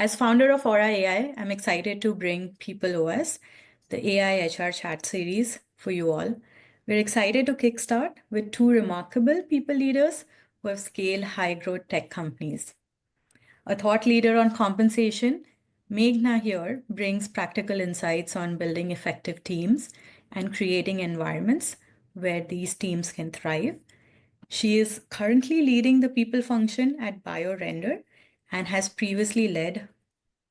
As founder of Aura AI, I'm excited to bring People OS, the AI HR chat series, for you all. We're excited to kickstart with two remarkable people leaders who have scaled high growth tech companies. A thought leader on compensation, Meghna here brings practical insights on building effective teams and creating environments where these teams can thrive. She is currently leading the people function at BioRender and has previously led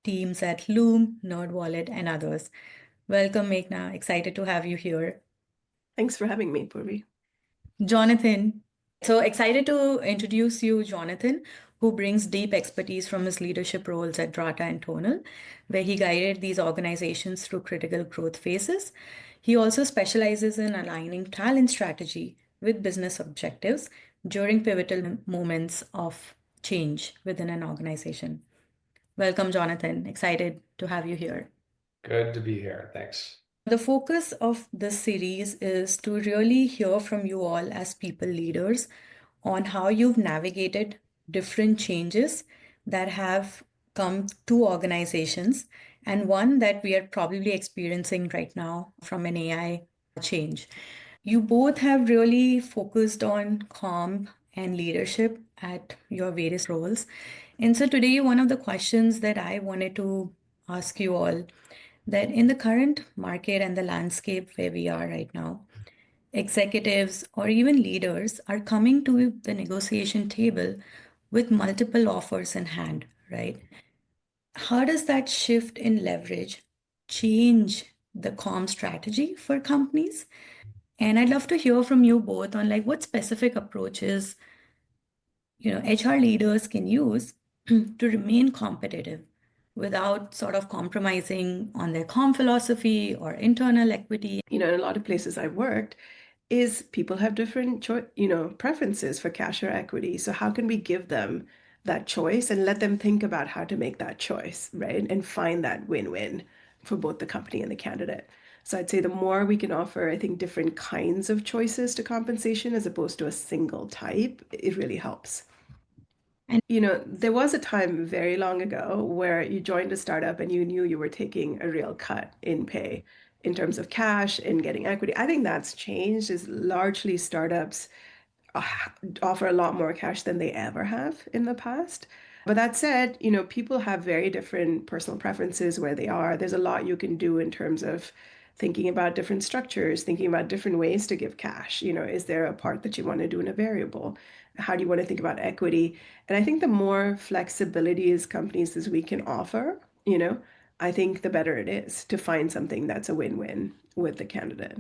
teams at Loom, NerdWallet, and others. Welcome, Meghna. Excited to have you here. Thanks for having me, Purvi. Jonathan. So excited to introduce you, Jonathan, who brings deep expertise from his leadership roles at Drata and Tonal, where he guided these organizations through critical growth phases. He also specializes in aligning talent strategy with business objectives during pivotal moments of change within an organization. Welcome, Jonathan. Excited to have you here. Good to be here. Thanks. The focus of this series is to really hear from you all as people leaders on how you've navigated different changes that have come to organizations, and one that we are probably experiencing right now from an AI change. You both have really focused on calm and leadership at your various roles. And so today, one of the questions that I wanted to ask you all, that in the current market and the landscape where we are right now, executives or even leaders are coming to the negotiation table with multiple offers in hand, right? How does that shift in leverage change the comm strategy for companies? And I'd love to hear from you both on like what specific approaches, HR leaders can use to remain competitive without sort of compromising on their comm philosophy or internal equity. In a lot of places I've worked, is people have different preferences for cash or equity. So how can we give them that choice and let them think about how to make that choice, right? And find that win-win for both the company and the candidate. So I'd say the more we can offer, I think, different kinds of choices to compensation as opposed to a single type, it really helps. And there was a time very long ago where you joined a startup and you knew you were taking a real cut in pay in terms of cash and getting equity. I think that's changed, is largely startups uh, offer a lot more cash than they ever have in the past. But that said, people have very different personal preferences where they are. There's a lot you can do in terms of thinking about different structures, thinking about different ways to give cash. Is there a part that you want to do in a variable? How do you want to think about equity? And I think the more flexibility as companies as we can offer, I think the better it is to find something that's a win-win with the candidate.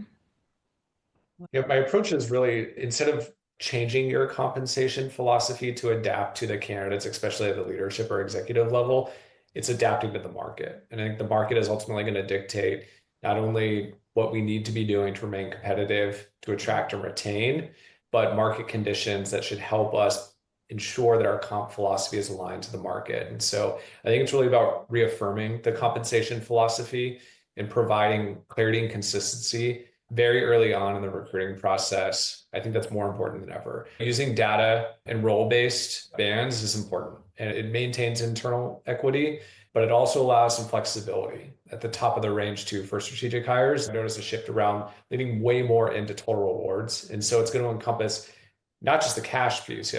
Yeah, my approach is really, instead of changing your compensation philosophy to adapt to the candidates, especially at the leadership or executive level, it's adapting to the market. And I think the market is ultimately going to dictate not only what we need to be doing to remain competitive, to attract and retain, but market conditions that should help us ensure that our comp philosophy is aligned to the market. And so I think it's really about reaffirming the compensation philosophy and providing clarity and consistency very early on in the recruiting process. I think that's more important than ever. Using data and role-based bands is important, and it maintains internal equity, but it also allows some flexibility at the top of the range too for strategic hires. I noticed a shift around leaning way more into total rewards. And so it's going to encompass not just the cash piece,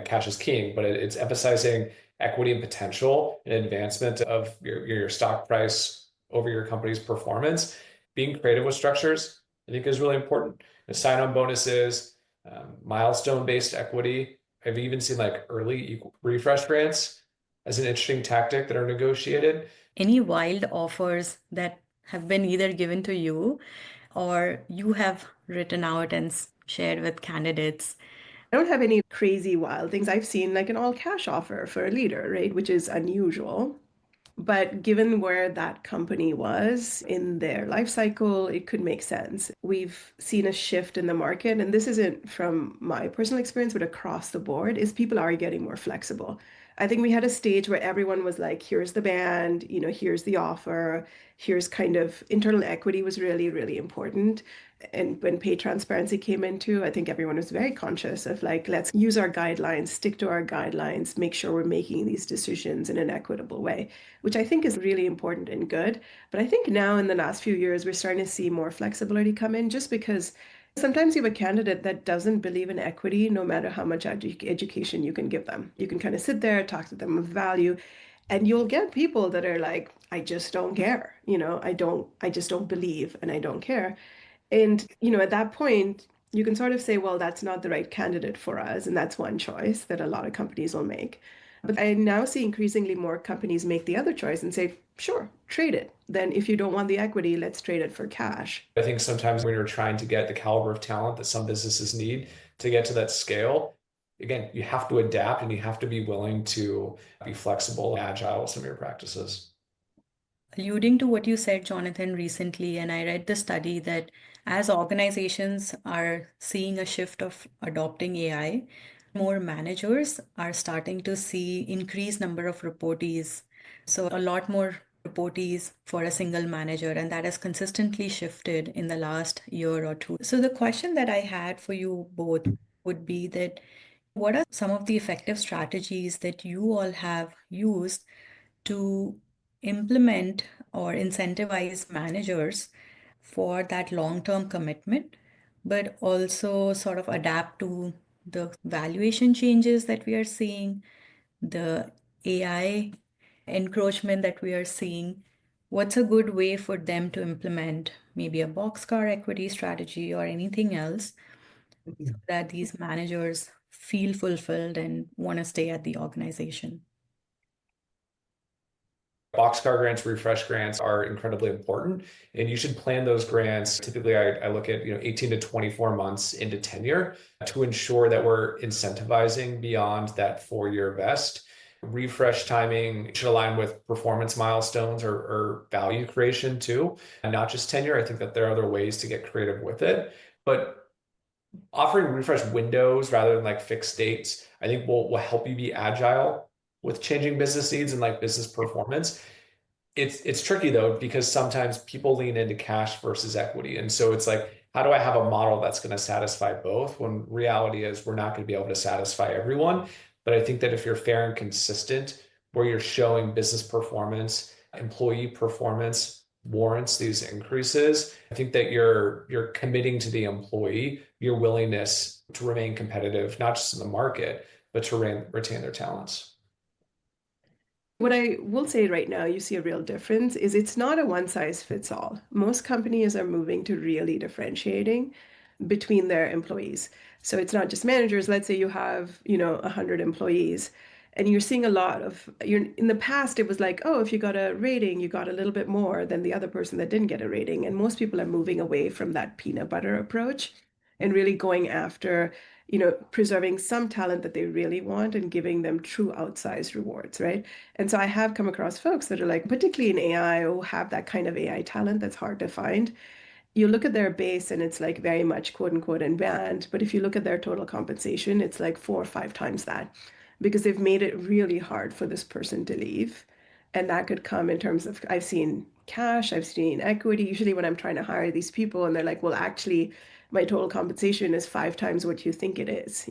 cash is king, but it's emphasizing equity and potential and advancement of your stock price over your company's performance. Being creative with structures, I think, is really important. Sign-on bonuses, milestone-based equity. I've even seen like early refresh grants as an interesting tactic that are negotiated. Any wild offers that have been either given to you or you have written out and shared with candidates? I don't have any crazy wild things. I've seen like an all cash offer for a leader, right? Which is unusual. But given where that company was in their life cycle, it could make sense. We've seen a shift in the market, and this isn't from my personal experience, but across the board, is people are getting more flexible. I think we had a stage where everyone was like, here's the band, here's the offer, here's kind of internal equity was really, really important. And when pay transparency came into, I think everyone was very conscious of like, let's use our guidelines, stick to our guidelines, make sure we're making these decisions in an equitable way, which I think is really important and good. But I think now in the last few years, we're starting to see more flexibility come in just because sometimes you have a candidate that doesn't believe in equity, no matter how much education you can give them. You can kind of sit there, talk to them of value, and you'll get people that are like, I just don't care. I just don't believe and I don't care. And, at that point, you can sort of say, well, that's not the right candidate for us. And that's one choice that a lot of companies will make. But I now see increasingly more companies make the other choice and say, sure, trade it. Then if you don't want the equity, let's trade it for cash. I think sometimes when you're trying to get the caliber of talent that some businesses need to get to that scale, again, you have to adapt and you have to be willing to be flexible and agile with some of your practices. Alluding to what you said, Jonathan, recently, and I read the study that as organizations are seeing a shift of adopting AI, more managers are starting to see increased number of reportees. So a lot more reportees for a single manager, and that has consistently shifted in the last year or two. So the question that I had for you both would be that what are some of the effective strategies that you all have used to implement or incentivize managers for that long-term commitment, but also sort of adapt to the valuation changes that we are seeing, the AI encroachment that we are seeing? What's a good way for them to implement maybe a boxcar equity strategy or anything else so that these managers feel fulfilled and want to stay at the organization? Boxcar grants, refresh grants are incredibly important, and you should plan those grants. Typically, I look at 18 to 24 months into tenure to ensure that we're incentivizing beyond that 4-year vest. Refresh timing should align with performance milestones or value creation too, and not just tenure. I think that there are other ways to get creative with it, but offering refresh windows rather than like fixed dates, I think will help you be agile with changing business needs and like business performance. It's tricky though, because sometimes people lean into cash versus equity. And so it's like, how do I have a model that's going to satisfy both? When reality is we're not going to be able to satisfy everyone. But I think that if you're fair and consistent, where you're showing business performance, employee performance warrants these increases, I think that you're committing to the employee your willingness to remain competitive, not just in the market, but to retain their talents. What I will say right now, you see a real difference is it's not a one size fits all. Most companies are moving to really differentiating between their employees. So it's not just managers. Let's say you have, 100 employees and you're seeing a lot of you're in the past it was like, oh, if you got a rating, you got a little bit more than the other person that didn't get a rating. And most people are moving away from that peanut butter approach and really going after, preserving some talent that they really want and giving them true outsized rewards, right? And so I have come across folks that are like, particularly in AI, who have that kind of AI talent that's hard to find. You look at their base and it's like very much quote unquote in band. But if you look at their total compensation, it's like 4 or 5 times that because they've made it really hard for this person to leave. And that could come in terms of, I've seen cash, I've seen equity. Usually when I'm trying to hire these people and they're like, well, actually, my total compensation is 5 times what you think it is,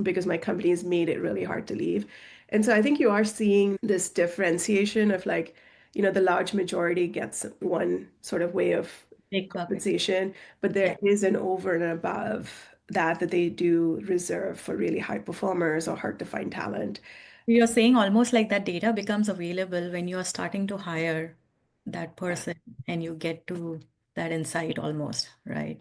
because my company has made it really hard to leave. And so I think you are seeing this differentiation of like, the large majority gets one sort of way of Big bucket. compensation, but there is an over and above that they do reserve for really high performers or hard to find talent. You're saying almost like that data becomes available when you're starting to hire that person and you get to that insight almost, right?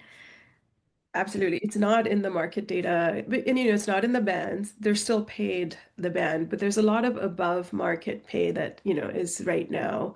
Absolutely. It's not in the market data, and it's not in the bands. They're still paid the band, but there's a lot of above market pay that, is right now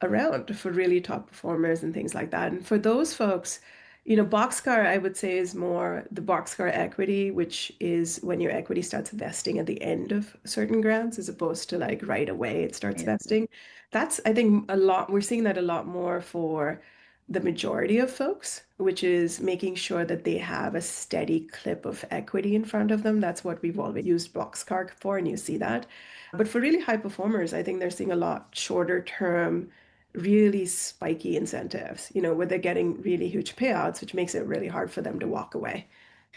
around for really top performers and things like that. And for those folks, Boxcar, I would say, is more the Boxcar equity, which is when your equity starts vesting at the end of certain grants, as opposed to like right away it starts Yeah. vesting. That's, I think, a lot. We're seeing that a lot more for the majority of folks, which is making sure that they have a steady clip of equity in front of them. That's what we've always used Boxcar for, and you see that. But for really high performers, I think they're seeing a lot shorter term, really spiky incentives, where they're getting really huge payouts, which makes it really hard for them to walk away.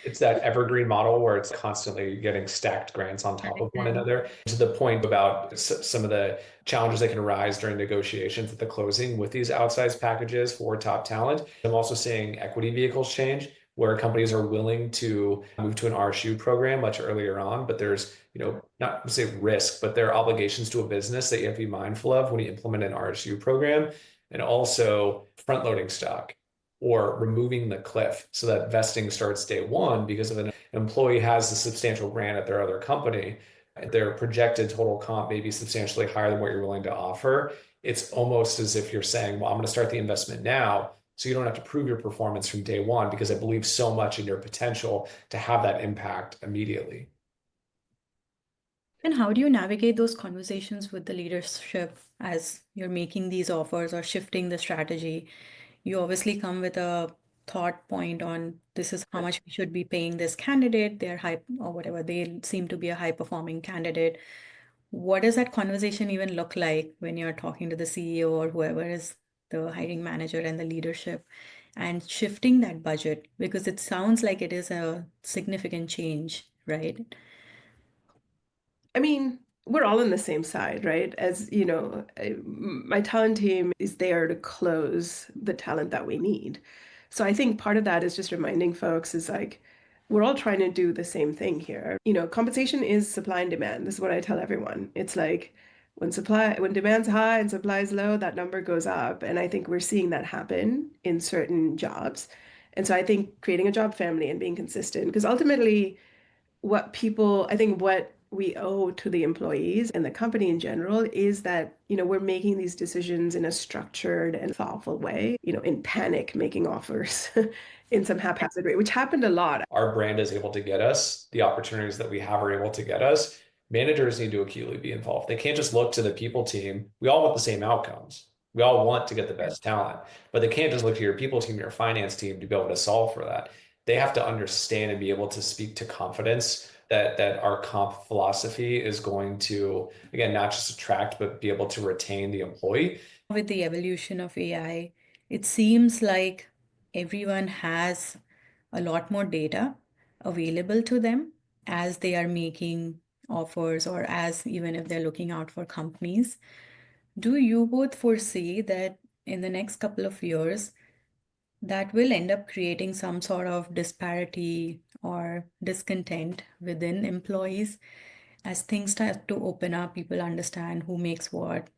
It's that evergreen model where it's constantly getting stacked grants on top of one another, to the point about some of the challenges that can arise during negotiations at the closing with these outsized packages for top talent. I'm also seeing equity vehicles change where companies are willing to move to an RSU program much earlier on, but there's, not to say risk, but there are obligations to a business that you have to be mindful of when you implement an RSU program, and also front loading stock or removing the cliff so that vesting starts day one, because if an employee has a substantial grant at their other company, their projected total comp may be substantially higher than what you're willing to offer. It's almost as if you're saying, well, I'm going to start the investment now, so you don't have to prove your performance from day one, because I believe so much in your potential to have that impact immediately. And how do you navigate those conversations with the leadership as you're making these offers or shifting the strategy? You obviously come with a thought point on this is how much we should be paying this candidate, they're high or whatever, they seem to be a high performing candidate. What does that conversation even look like when you're talking to the CEO or whoever is the hiring manager and the leadership and shifting that budget? Because it sounds like it is a significant change, right? I mean, we're all on the same side, right? As you know, my talent team is there to close the talent that we need. So I think part of that is just reminding folks is like, we're all trying to do the same thing here. Compensation is supply and demand. This is what I tell everyone. It's like when demand's high and supply is low, that number goes up. And I think we're seeing that happen in certain jobs. And so I think creating a job family and being consistent, because ultimately, I think what we owe to the employees and the company in general is that, we're making these decisions in a structured and thoughtful way, in panic making offers in some haphazard way, which happened a lot. Our brand is able to get us the opportunities that we have are able to get us. Managers need to acutely be involved. They can't just look to the people team. We all want the same outcomes. We all want to get the best talent, but they can't just look to your people team, your finance team to be able to solve for that. They have to understand and be able to speak to confidence that our comp philosophy is going to, again, not just attract, but be able to retain the employee. With the evolution of AI, it seems like everyone has a lot more data available to them as they are making offers or as even if they're looking out for companies. Do you both foresee that in the next couple of years, that will end up creating some sort of disparity or discontent within employees as things start to open up, people understand who makes what,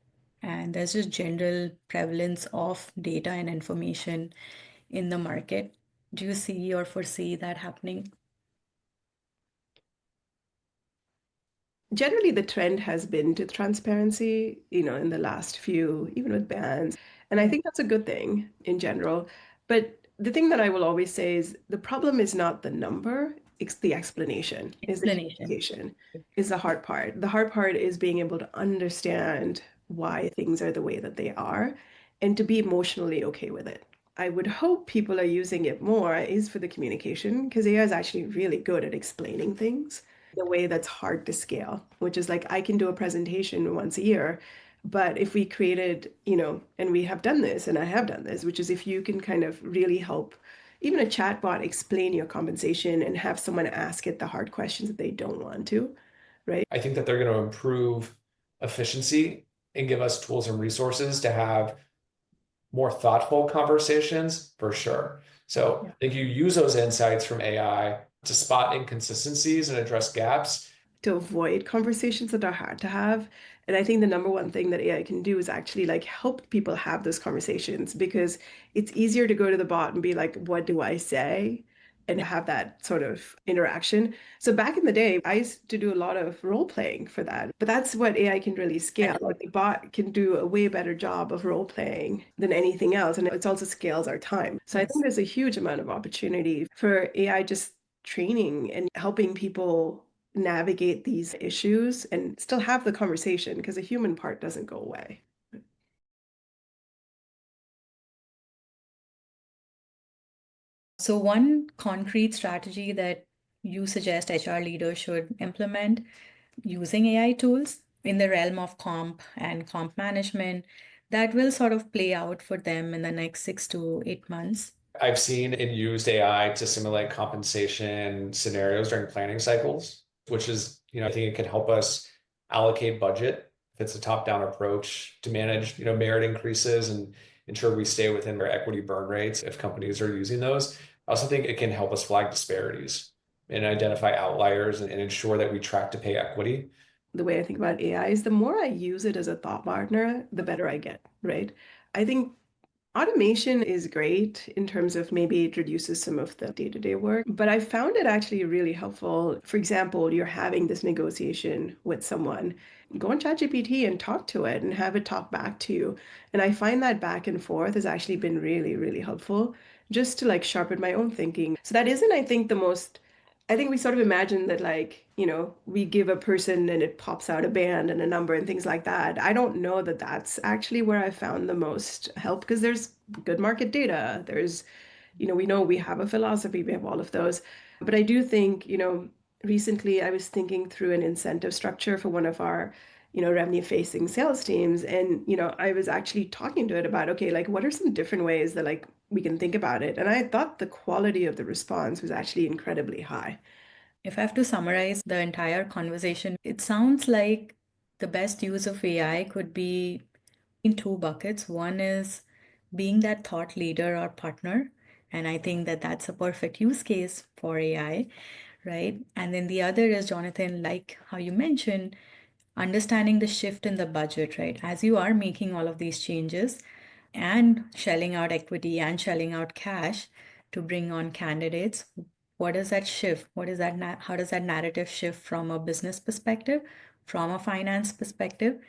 and there's just general prevalence of data and information in the market. Do you see or foresee that happening? Generally, the trend has been to transparency, in the last few, even with bans. And I Yeah. think that's a good thing in general. But the thing that I will always say is the problem is not the number, it's the explanation, is the Explanation. communication, is the hard part. The hard part is being able to understand why things are the way that they are and to be emotionally okay with it. I would hope people are using it more is for the communication because AI is actually really good at explaining things the way that's hard to scale, which is like I can do a presentation once a year, but if we created, and we have done this, and I have done this, which is if you can kind of really help even a chatbot explain your compensation and have someone ask it the hard questions that they don't want to, right? I think that they're going to improve efficiency and give us tools and resources to have more thoughtful conversations for sure. So I think you use those insights from AI to spot inconsistencies and address gaps. To avoid conversations that are hard to have. And I think the number one thing that AI can do is actually like help people have those conversations because it's easier to go to the bot and be like, what do I say? And have that sort of interaction. So back in the day, I used to do a lot of role playing for that. But that's what AI can really scale. Like the bot can do a way better job of role playing than anything else. And it also scales our time. So I think there's a huge amount of opportunity for AI just training and helping people navigate these issues and still have the conversation because the human part doesn't go away. So, one concrete strategy that you suggest HR leaders should implement using AI tools in the realm of comp and comp management that will sort of play out for them in the next 6 to 8 months. I've seen and used AI to simulate compensation scenarios during planning cycles, which is, I think it can help us allocate budget if it's a top-down approach to manage, merit increases and ensure we stay within our equity burn rates if companies are using those. I also think it can help us flag disparities and identify outliers and ensure that we track to pay equity. The way I think about AI is the more I use it as a thought partner, the better I get, right? I think automation is great in terms of maybe it reduces some of the day-to-day work, but I found it actually really helpful. For example, you're having this negotiation with someone, go on ChatGPT and talk to it and have it talk back to you. And I find that back and forth has actually been really, really helpful just to like sharpen my own thinking. So that isn't, I think, I think we sort of imagine that like, we give a person and it pops out a band and a number and things like that. I don't know that that's actually where I found the most help because there's good market data. There's, we know we have a philosophy, we have all of those. But I do think, recently I was thinking through an incentive structure for one of our, revenue facing sales teams. And, I was actually talking to it about, okay, like what are some different ways that like we can think about it? And I thought the quality of the response was actually incredibly high. If I have to summarize the entire conversation, it sounds like the best use of AI could be in two buckets. One is being that thought leader or partner. And I think that that's a perfect use case for AI, right? And then the other is, Jonathan, like how you mentioned, understanding the shift in the budget, right? As you are making all of these changes and shelling out equity and shelling out cash to bring on candidates, what does that shift? What is that? How does that narrative shift from a business perspective, from a finance perspective?